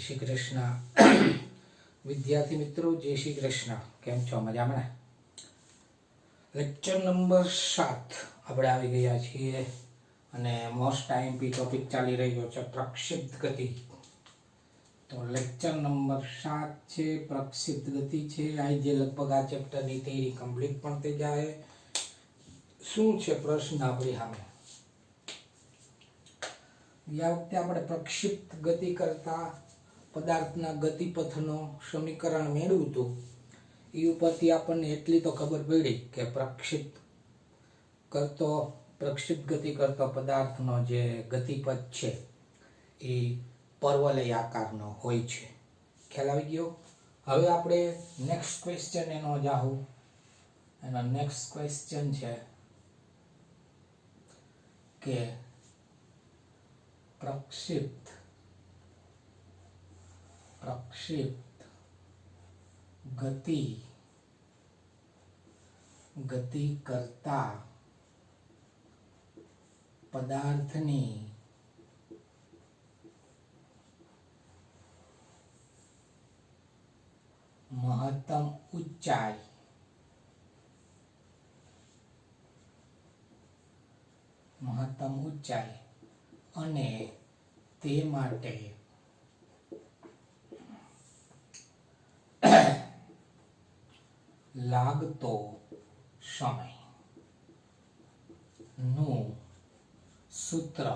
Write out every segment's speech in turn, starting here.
શ્રી કૃષ્ણ. વિદ્યાર્થી મિત્રો, જય શ્રી કૃષ્ણ. કેમ છો? મજામાં ને? લેક્ચર નંબર 7 આપણે આવી ગયા છીએ અને મોસ્ટ આઈએમપી ટોપિક ચાલી રહ્યો છે પ્રક્ષિપ્ત ગતિ. તો લેક્ચર નંબર 7 છે પ્રક્ષિપ્ત ગતિ છે. આજે લગભગ આ ચેપ્ટરની થિયરી કમ્પ્લીટ પણ થઈ જાય. શું છે પ્રશ્ન આપણી સામે? ગયા વખતે આપણે પ્રક્ષિપ્ત ગતિ કરતા પદાર્થના ગતિપથનો સમીકરણ મેળવ્યું હતું. એ ઉપરથી આપણને એટલી તો ખબર પડી કે પ્રક્ષિપ્ત ગતિ કરતો પદાર્થનો જે ગતિપથ છે એ પર્વલય આકારનો હોય છે. ખ્યાલ આવી ગયો? હવે આપણે નેક્સ્ટ ક્વેશ્ચન એનો જાહું. એનો નેક્સ્ટ ક્વેશ્ચન છે કે પ્રક્ષિપ્ત ગતિ કરતા પદાર્થની મહત્તમ ઊંચાઈ અને તે માટે લાગતો સમય નું સૂત્ર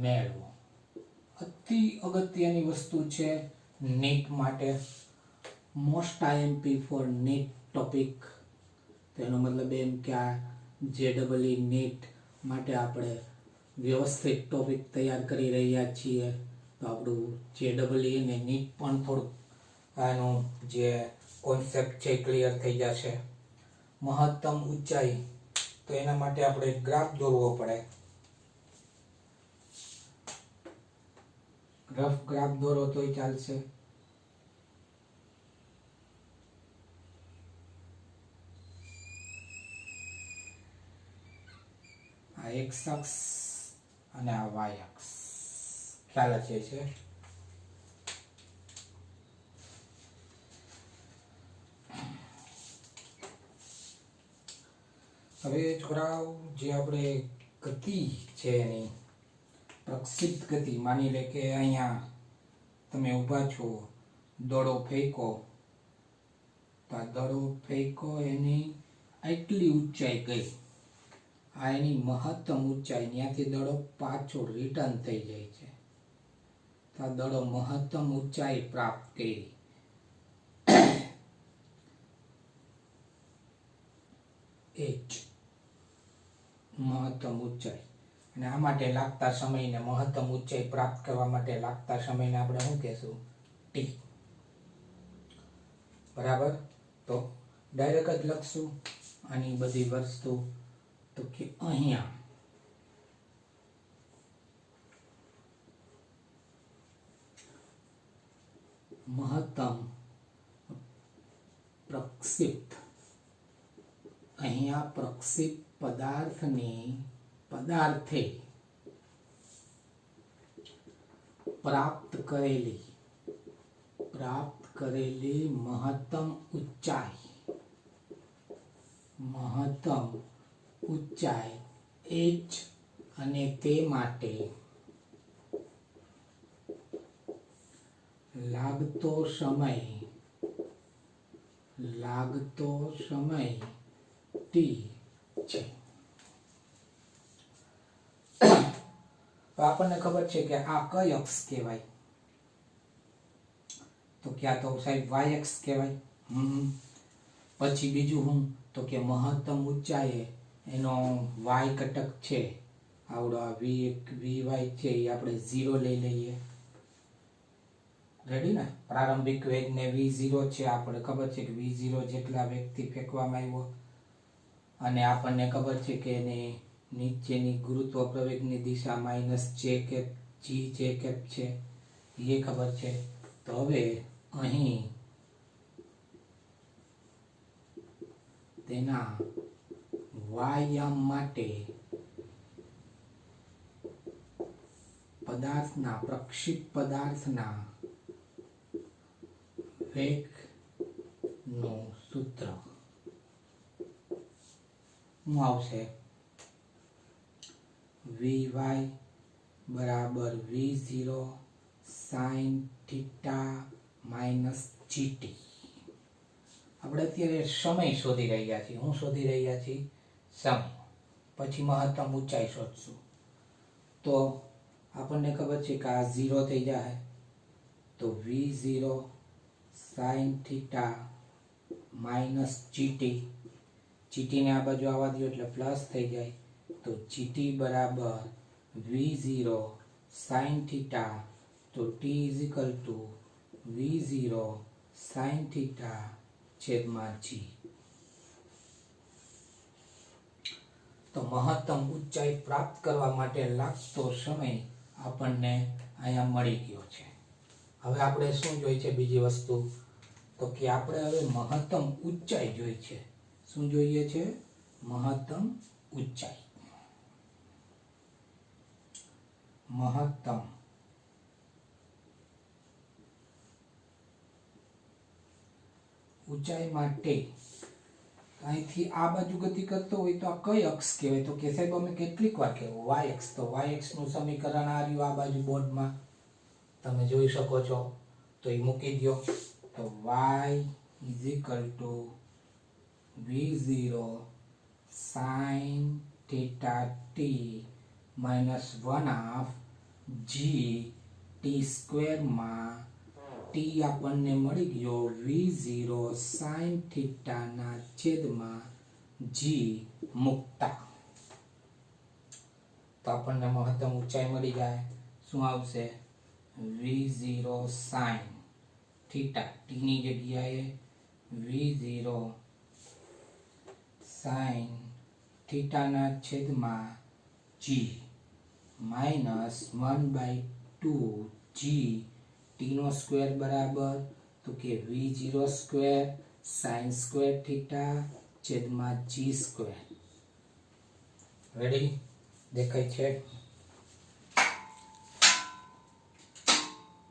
મેળવો. અતિ અગત્યની વસ્તુ છે નીટ માટે. Most IMP for NEET topic. તેનો મતલબ એમ કે આ જેડબલઈ નીટ માટે આપણે વ્યવસ્થિત ટોપિક તૈયાર કરી રહ્યા છીએ. તો આપણું જેડબલઈ અને નીટ પણ થોડુંક આનું જે કોન્સેપ્ટ છે ક્લિયર થઈ જશે. મહત્તમ ઊંચાઈ, તો એના માટે આપણે ગ્રાફ દોરવો પડે. રફ ગ્રાફ દોરો તોય ચાલશે. આ એક્સ અક્ષ અને આ વાય અક્ષ ખ્યાલ છે. હવે છોકરાઓ, જે આપણે ગતિ છે એની પ્રક્ષિપ્ત ગતિ, માની લે કે અહીંયા તમે ઊભા છો, દડો ફેંકો, તો આ દડો ફેંકો એની આટલી ઊંચાઈ ગઈ, આ એની મહત્તમ ઊંચાઈ. ત્યાંથી દડો પાછો રિટર્ન થઈ જાય છે, તો આ દડો મહત્તમ ઊંચાઈ પ્રાપ્ત કરી. h મહત્તમ ઊંચાઈ. અને આ માટે લાગતા સમયને, મહત્તમ ઊંચાઈ પ્રાપ્ત કરવા માટે લાગતા સમયને આપણે શું કહેશું? t. બરાબર? તો ડાયરેક્ટ જ લખશું આની બધી વસ્તુ. તો કે અહીંયા મહત્તમ પ્રક્ષિપ્ત, અહીંયા પ્રક્ષિપ્ત પદાર્થે પ્રાપ્ત કરેલી મહત્તમ ઊંચાઈ h અને તે માટે લાગતો સમય t છે. તો આપણને ખબર છે કે આ કઈ અક્ષ કહેવાય? તો ક્યાં તો સાહેબ વાય અક્ષ કહેવાય. પછી બીજું હું? તો કે મહત્તમ ઊંચાઈ એનો વાય ઘટક છે, આવડો આ વી છે, એ આપણે 0 લઈ લઈએ. રેડી ને? પ્રારંભિક વેગ ને v0 છે, આપણે ખબર છે કે v0 જેટલા વેગથી ફેંકવામાં આવ્યો. અને આપણને ખબર છે કે એની નીચેની ગુરુત્વ પ્રવેગની દિશા -j cap g j cap છે, એ ખબર છે. તો હવે અહીં તેના વાયામ માટે પદાર્થના પ્રક્ષિપ્ત પદાર્થના વેગનું સૂત્ર શું આવશે? vy બરાબર v0 sin theta minus gt. આપણે અત્યારે સમય શોધી રહ્યા છીએ. હું શોધી રહ્યા છીએ સમય. પછી મહત્તમ ઊંચાઈ શોધશું. તો આપણને ખબર છે કે આ 0 થઈ જાય, તો v0 sin theta minus gt. gt ને આ બાજુ આવવા દો એટલે પ્લસ થઈ જાય, તો gt બરાબર v0 sin થીટા, તો t is equal to v0 sin theta છેદમાં g. તો મહત્તમ ઊંચાઈ પ્રાપ્ત કરવા માટે લાગતો સમય આપણને અહીંયા મળી ગયો છે. હવે આપણે શું જોઈએ છે બીજી વસ્તુ? તો કે આપણે હવે મહત્તમ ઊંચાઈ જોઈએ છે. શું જોઈએ છે? મહત્તમ ઊંચાઈ. મહત્તમ ઊંચાઈ માટે અહીંથી આ બાજુ ગતિ કરતો હોય તો આ કઈ અક્ષ કહેવાય? તો કે સાહેબ અમે કેટલીક વાર કહેવું y અક્ષ. તો y અક્ષ નું સમીકરણ આ રહ્યું આ બાજુ બોર્ડમાં તમે જોઈ શકો છો. તો એ મૂકી દો. તો y is equal to v0 sin theta t minus 1/2 g t square માં t આપણને મળી ગયો v0 sin theta ના છેદમાં g મુકતા. તો આપણને મહત્તમ ઊંચાઈ મળી જાય. શું આવશે? v0 sin theta, t ની જગ્યાએ v0 sin theta ના છેદમાં g minus 1/2 g t નો સ્ક્વેર બરાબર તો કે v0 square sin square theta છેદમાં g સ્ક્વેર. રેડી? દેખાય છે?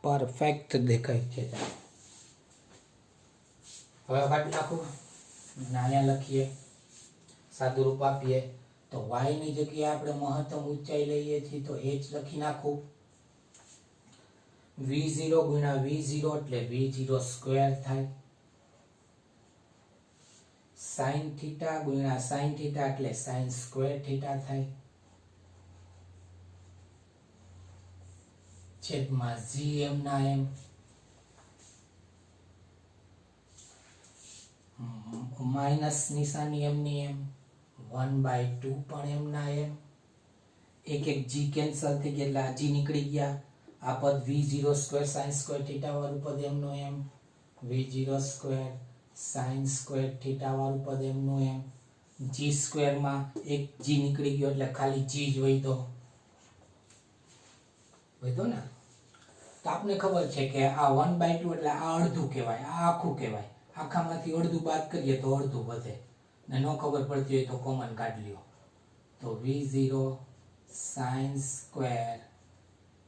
પરફેક્ટ દેખાય છે. હવે કાઢી નાખો. અહીંયા લખીએ, સાદું રૂપ આપીએ. તો y ની જગ્યાએ આપણે મહત્તમ ઊંચાઈ લઈએ છીએ તો h લખી નાખું. v0 ગુણ્યા v0 એટલે v0 સ્ક્વેર થાય. sin થીટા ગુણ્યા sin થીટા એટલે sin સ્ક્વેર થીટા થાય. છેદમાં g એમ ના એમ. માઇનસ નિશાની એમ ની એમ. 1/2 પણ એમ ના એમ. એક એક g કેન્સલ થઈ ગયા એટલે આ g નીકળી ગયા. આ પદ v0 square sin square theta વાળું પદ એમનો એમ. v0 square sin square theta વાળું પદ એમનો એમ. g સ્ક્વેર માં એક g નીકળી ગયો એટલે ખાલી g જ હોય તો ને. તો આપને ખબર છે કે આ 1/2 એટલે આ અડધું કહેવાય, આ આખું કહેવાય. આખામાંથી અડધું બાદ કરીએ તો અડધું વધે. ને ન ખબર પડતી હોય તો કોમન કાઢી લ્યો. તો v0 sin સ્ક્વેર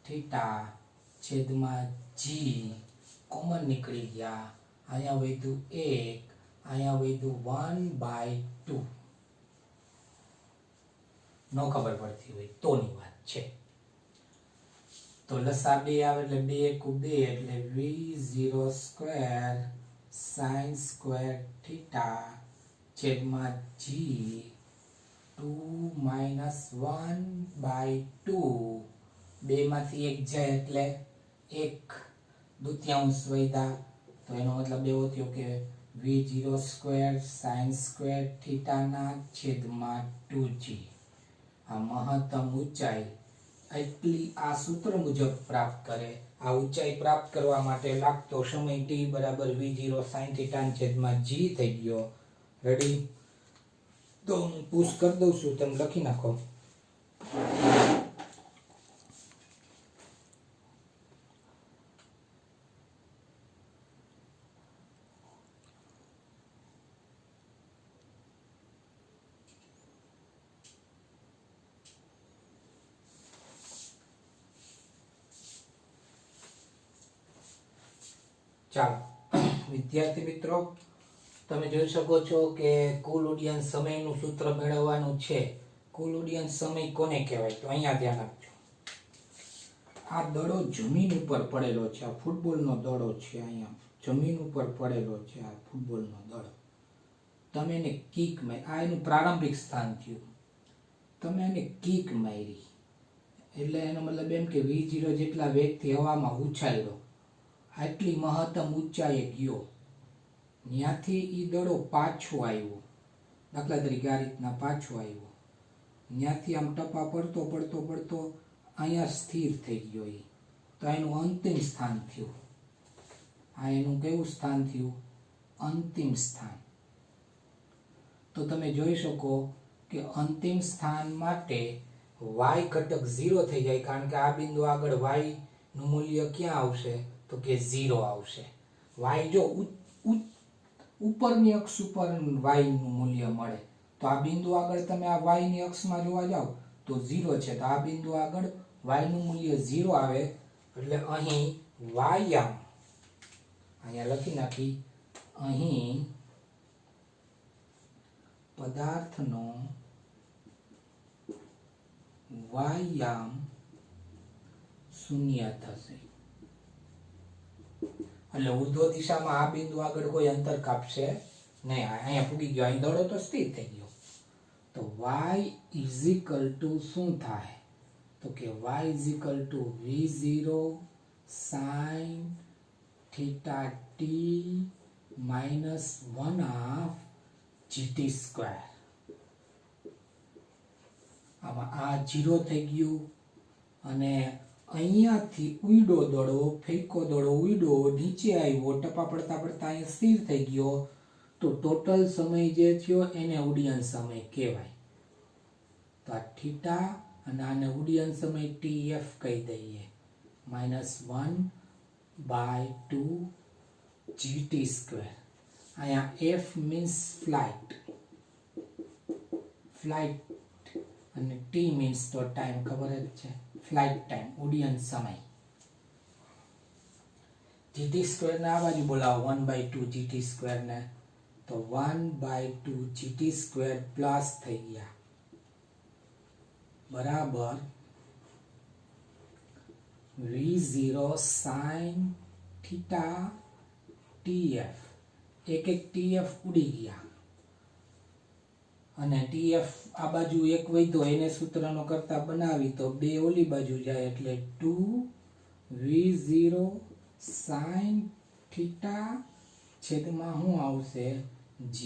થીટા છેદમાં g કોમન નીકળી ગયા. અહીંયા વધ્યું 1, અહીંયા વધ્યું 1/2. ન ખબર પડતી હોય તોની વાત છે. તો લસા 2 આવે એટલે 2 * 2 એટલે v0 square sin square theta છેદમાં g 2 - 1/2. 2 માંથી 1 જાય એટલે 1/2 વધ્યા. તો એનો મતલબ એવો થયો કે v0 square sin square theta ના છેદમાં 2g. આ મહત્તમ ઊંચાઈ એટલી આ સૂત્ર મુજબ પ્રાપ્ત કરે. આ ઊંચાઈ પ્રાપ્ત કરવા માટે લાગતો સમય t બરાબર v0 sin થીટા ના છેદમાં g થઈ ગયો. રેડી? તો હું પુશ કરી દઉં છું, તમે લખી નાખો. ચાલો વિદ્યાર્થી મિત્રો, તમે જોઈ શકો છો કે કુલ ઉડ્ડયન સમયનું સૂત્ર મેળવવાનું છે. કુલ ઉડ્ડયન સમય કોને કહેવાય? તો અહીંયા ધ્યાન આપજો. આ દડો જમીન ઉપર પડેલો છે. આ ફૂટબોલનો દડો છે. અહીંયા જમીન ઉપર પડેલો છે આ ફૂટબોલનો દડો. તમે એને કિક મારી, આ એનું પ્રારંભિક સ્થાન થયું. તમે એને કિક મારી એટલે એનો મતલબ એમ કે v0 જેટલા વેગથી હવામાં ઉછાળ્યો, આટલી મહત્તમ ઊંચાઈએ ગયો, ત્યાંથી એ દડો પાછો આવ્યો. દાખલા તરીકે આ રીતના પાછો આવ્યો, ત્યાંથી આમ ટપા પડતો પડતો પડતો અહીંયા સ્થિર થઈ ગયો. એ તો એનું અંતિમ સ્થાન થયું. આ એનું કેવું સ્થાન થયું? અંતિમ સ્થાન. તો તમે જોઈ શકો કે અંતિમ સ્થાન માટે y ઘટક 0 થઈ જાય, કારણ કે આ બિંદુ આગળ y નું મૂલ્ય ક્યાં આવશે? તો કે 0 આવશે. y જો ઉપરની અક્ષ ઉપર y નું મૂલ્ય મળે તો આ બિંદુ આગળ તમે આ y ની અક્ષમાં જોવા જાવ તો 0 છે. તો આ બિંદુ આગળ y નું મૂલ્ય 0 આવે એટલે અહીં y અહીંયા લખી નાખી, અહીં પદાર્થનો વાયામ શૂન્ય થશે. એટલે ઉર્ધ્વ દિશામાં આ બિંદુ આગળ કોઈ અંતર કાપશે નહીં. અહીંયા પૂગી ગયો, અહીં દડો તો સ્થિર થઈ ગયો. તો y ઇઝ ઇક્વલ ટુ શું થાય? તો કે y is equal to v0 sin theta t minus 1/2 gt square. આમાં આ 0 થઈ ગયું અને અહીંયાથી ઉડ્યો દડો, ફેંકો દડો ઉડ્યો, નીચે આવ્યો, ટપા પડતા પડતા અહીંયા સ્થિર થઈ ગયો. તો ટોટલ સમય જે થયો એને ઉડ્ડયન સમય કહેવાય. તો આ થીટા અને આને ઉડ્ડયન સમય tf કહી દઈએ, -1/2 gt square. અહીંયા f means flight અને t means તો ટાઈમ, ખબર જ છે, ફ્લાઇટ ટાઈમ, ઉડ્ડયન સમય. gt સ્ક્વેર ને આ બાજુ બોલાવો, 1/2 gt સ્ક્વેર ને, તો 1/2 gt સ્ક્વેર પ્લસ થઈ ગયા બરાબર v0 sin થીટા tf. એક tf ઉડી ગયા અને tf આ બાજુ એક વધ્યો, એને સૂત્રનો કરતા બનાવી તો બે ઓલી બાજુ જાય એટલે 2v0 sin થીટા છેદમાં શું આવશે? g.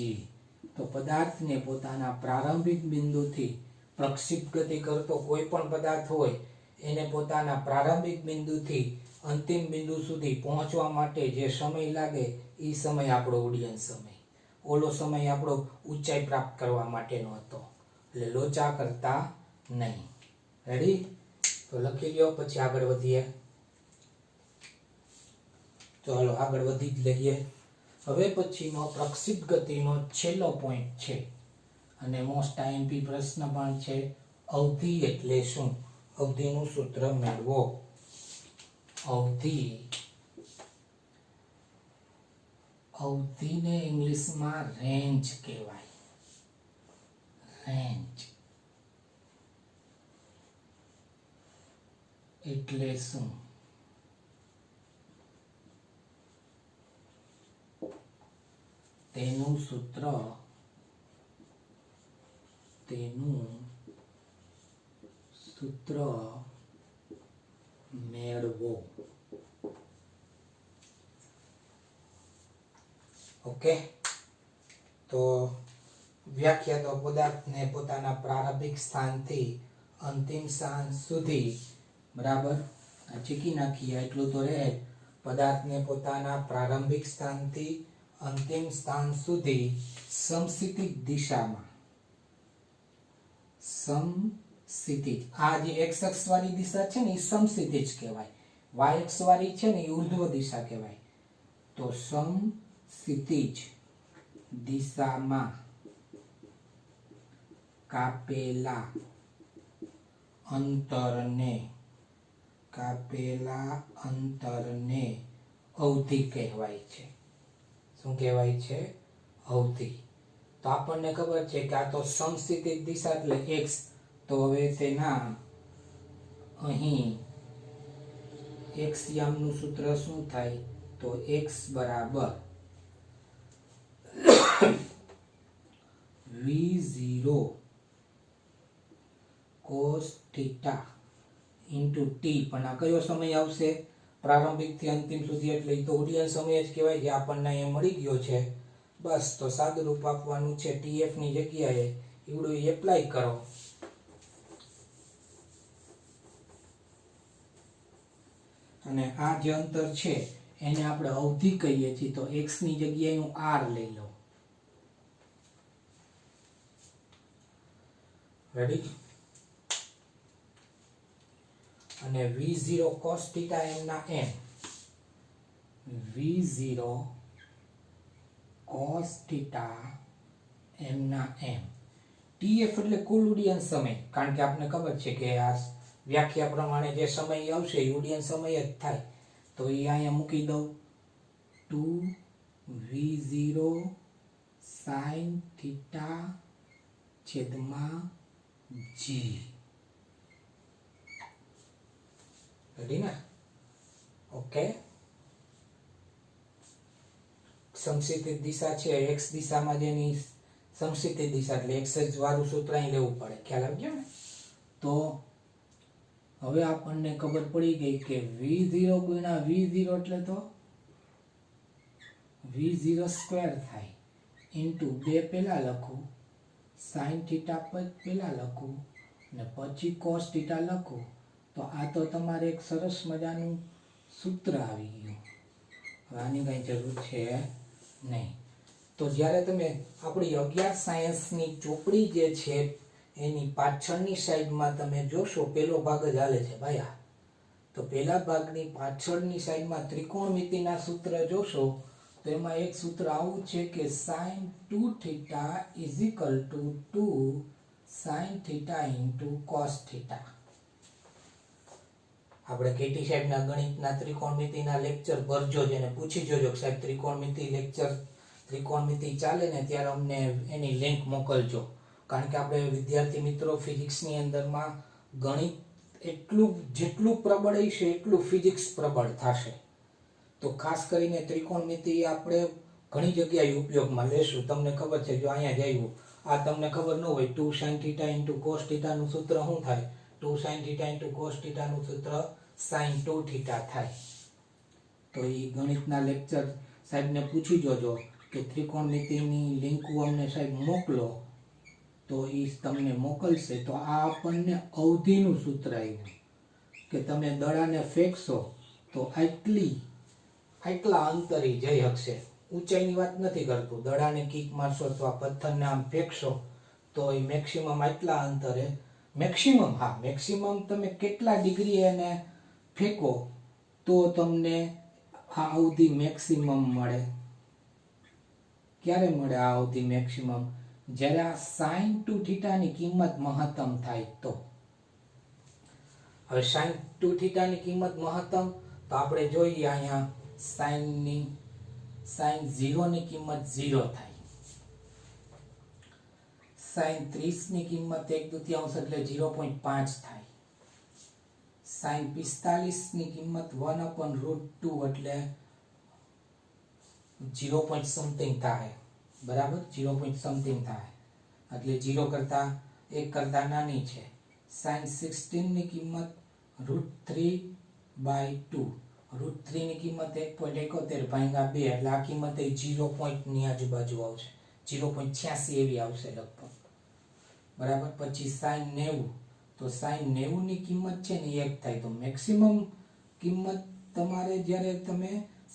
તો પદાર્થને પોતાના પ્રારંભિક બિંદુથી પ્રક્ષિપ્ત ગતિ કરતો કોઈ પણ પદાર્થ હોય એને પોતાના પ્રારંભિક બિંદુથી અંતિમ બિંદુ સુધી પહોંચવા માટે જે સમય લાગે એ સમય આપણો ઉડ્ડયન સમય. ઓલો સમય આપણો ઊંચાઈ પ્રાપ્ત કરવા માટેનો હતો, એટલે લોચા કરતા નહીં. રેડી? તો લખી લ્યો, પછી આગળ વધીએ. તો હાલો આગળ વધી જ લઈએ. હવે પછીનો પ્રક્ષિપ્ત ગતિનો છેલ્લો પોઈન્ટ છે અને મોસ્ટ આઈએમપી પ્રશ્ન પણ છે. અવધિ એટલે શું? અવધિનું સૂત્ર મેળવો. અવધિને ઇંગ્લિશમાં રેન્જ કહેવાય. રેન્જ એટલે શું? તેનું સૂત્ર મેળવો. ઓકે, તો વ્યાખ્યા તો પદાર્થને પોતાના પ્રારંભિક સ્થાનથી અંતિમ સ્થાન સુધી બરાબર ચીકી નાખીએ એટલું તો રહે. પદાર્થને પોતાના પ્રારંભિક સ્થાનથી અંતિમ સ્થાન સુધી સમસ્થિતિજ દિશામાં, સમસ્થિતિજ, આ જે x અક્ષ વાળી દિશા છે ને એ સમસ્થિતિજ કહેવાય, y અક્ષ વાળી છે ને એ ઉર્ધ્વ દિશા કહેવાય. તો સમસ્થિતિજ દિશામાં કાપેલા અંતરને અવધિ કહેવાય છે. શું કહેવાય છે? અવધિ. તો આપણને ખબર છે કે આ તો સમસ્થિતિજ દિશા એટલે x. તો હવે તેના અહીં x યામનું સૂત્ર શું થાય? તો x બરાબર v0 cos θ into t. પણ આ કયો સમય આવશે? પ્રારંભિક થી અંતિમ સુધી, એટલે એ તો ઉડ્ડયન સમય જ કહેવાય. જે આપણને અહીંયા મળી ગયો છે. બસ તો સાદું રૂપ આપવાનું છે. tf ની જગ્યાએ એવડું એપ્લાય કરો. અને આ જે અંતર છે એને આપણે અવધિ કહીએ છીએ. તો x ની જગ્યાએ હું r લઈ લઉં. રેડી? અને v0 cos θ m ના m, v0 cos θ m ના m. tf એટલે કુલ ઉડ્ડયન સમય. કારણ કે આપણને ખબર છે કે આ વ્યાખ્યા પ્રમાણે જે સમય આવશે એ ઉડ્ડયન સમય જ થાય. તો એ અહીંયા મૂકી દઉં. 2v0 sin θ છેદમાં g. રેડી ને? ઓકે. સમસ્થિતિ દિશા છે x દિશામાં, જેની સમસ્થિતિ દિશા એટલે x જ વાળું સૂત્ર અહીં લેવું પડે. ખ્યાલ આવી ગયો ને? તો હવે આપણને ખબર પડી ગઈ કે v0 ગુણ્યા v0 એટલે તો v0 સ્ક્વેર થાય ઇન્ટુ 2 પહેલા લખું, sin θ પહેલા લખું અને પછી cos θ લખું. તો આ તો તમારે એક સરસ મજાનું સૂત્ર આવી ગયું. હવે આની કઈ જરૂર છે નહીં. તો જ્યારે તમે આપણી 11 સાયન્સની ચોપડી જે છે એની પાછળની સાઈડમાં તમે જોશો, પહેલો ભાગ જ હાલે છે ભાઈ આ. તો પહેલા ભાગની પાછળની સાઈડમાં ત્રિકોણમિતિના સૂત્ર જોશો તો એમાં એક સૂત્ર આવું છે કે sin 2θ is equal to 2 sin θ into cos θ. આપણે કેટી સાહેબના ગણિતના ત્રિકોણમિતિના લેક્ચર ભરજો, જેને પૂછી જોજો સાહેબ ત્રિકોણમિતિ લેક્ચર, ત્રિકોણમિતિ ચાલે ને ત્યારે અમને એની લિંક મોકલજો. કારણ કે આપણે વિદ્યાર્થી મિત્રો ફિઝિક્સની અંદરમાં ગણિત એટલું જેટલું પ્રબળ હશે એટલું ફિઝિક્સ પ્રબળ થશે. તો ખાસ કરીને ત્રિકોણમિતિ આપણે ઘણી જગ્યાએ ઉપયોગમાં લેશું. તમને ખબર છે, જો અહીંયા જ આવ્યું, આ તમને ખબર ન હોય 2 sin θ into cos θ નું સૂત્ર શું થાય? 2 sin θ into cos θ નું સૂત્ર sin 2θ થાય. તો એ ગણિતના લેક્ચર સાહેબને પૂછી જોજો કે ત્રિકોણમિતિની લિંક અમને સાહેબ મોકલો, તો એ તમને મોકલશે. તો આ આપણને અવધિનું સૂત્ર આવ્યું કે તમે દડાને ફેંકશો તો આટલા અંતરે જઈ શકશે. ઊંચાઈની વાત નથી કરતું. દડાને કિક મારશો અથવા પથ્થરને આમ ફેંકશો તો એ મેક્સિમમ આટલા અંતરે, મેક્સિમમ તમે કેટલા ડિગ્રી એને ફેંકો તો તમને આ અવધિ મેક્સિમમ મળે. ક્યારે મળે આ અવધિ મેક્સિમમ? જ્યારે આ sin 2θ ની કિંમત મહત્તમ થાય તો. હવે sin 2θ ની કિંમત મહત્તમ તો આપણે જોઈએ અહીંયા sin 0 ની કિંમત 0 થાય, sin 30 ની કિંમત 1/2 એટલે 0.5 થાય, sin 45 ની કિંમત 1/√2 એટલે 0 point something થાય. બરાબર, 0 point something થાય એટલે 0 કરતા 1 કરતા નાની છે. sin 16 ની કિંમત √3/2, √3 ની કિંમત 1.71 ભાગ્યા 2 એટલે આ કિંમત એ 0 point ની આજુબાજુ આવશે, 0.86 એવી આવશે લગભગ. બરાબર. પછી sin 90, તો sin 90 ની કિંમત છે ને 1 થાય. તો મેક્સિમમ કિંમત તમારે જ્યારે તમે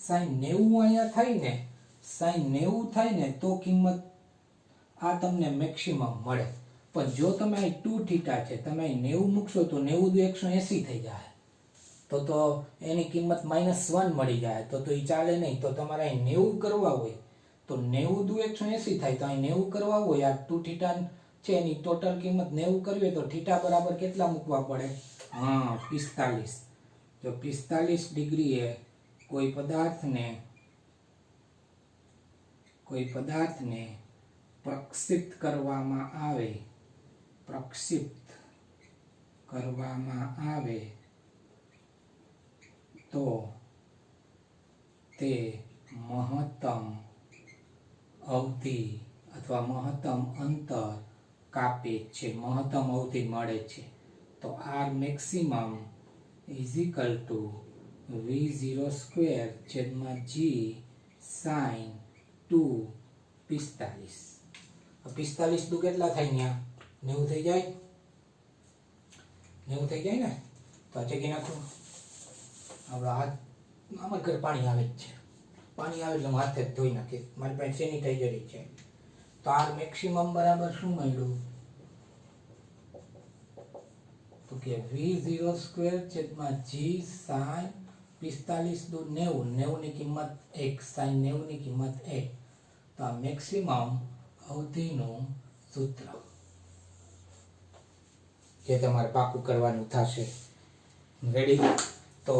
sin 90 અહીંયા થાય ને, sin 90 થાય ને તો કિંમત આ તમને મેક્સિમમ મળે. પણ જો તમે અહીં 2θ છે, તમે અહીં 90 મૂકશો તો 90 180 થઈ જાય, તો એની કિંમત -1 મળી જાય. તો એ ચાલે નહીં. તો તમારે અહીં 90 કરવા હોય તો 90 180 થાય. તો અહીં 90 કરવા હોય, આ 2θ છે એની ટોટલ કિંમત 90 કરવી હોય તો θ બરાબર કેટલા મૂકવા પડે? 45. જો 45 ડિગ્રીએ કોઈ પદાર્થને પ્રક્ષિપ્ત કરવામાં આવે તો તે મહત્તમ અવધિ અથવા મહત્તમ અંતર કાપે છે, મહત્તમ અવધિ મળે છે. તો R maximum is equal to v0 square છેદમાં g સાઇન 2 45. 45 દુ કેટલા થાય અહીંયા? 90 થઈ જાય? 90 થઈ જાય ને? તો આ ચેકી નાખો. હવે હાથ આમાં ઘર પાણી આવે જ છે, પાણી આવે એટલે હું હાથે જ ધોઈ નાખીશ. મારી પાસે સેનિટાઈઝર છે. તો આર મેક્સિમમ બરાબર શું મળ્યું? તો કે v0 સ્ક્વેર છેદમાં g સાઇન 45 દુ 90. 90 ની કિંમત 1, સાઇન 90 ની કિંમત 1. તો આ મેક્સિમમ અવધિનું સૂત્ર જે તમારે પાકું કરવાનું થશે. રેડી? તો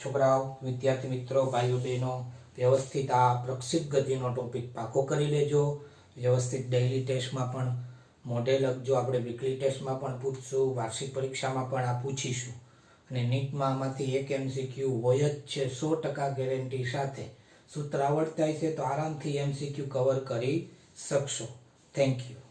છોકરાઓ, વિદ્યાર્થી મિત્રો, ભાઈઓ બહેનો, વ્યવસ્થિત આ પ્રક્ષિપ્ત ગતિનો ટોપિક પાકો કરી લેજો. વ્યવસ્થિત ડેઇલી ટેસ્ટમાં પણ મોઢે લખજો. આપણે વીકલી ટેસ્ટમાં પણ પૂછશું, વાર્ષિક પરીક્ષામાં પણ આ પૂછીશું. અને નીટમાં આમાંથી એક MCQ હોય જ છે 100% ગેરંટી સાથે. સૂત્ર આવડતા હશે તો આરામથી MCQ કવર કરી શકશો. Thank you.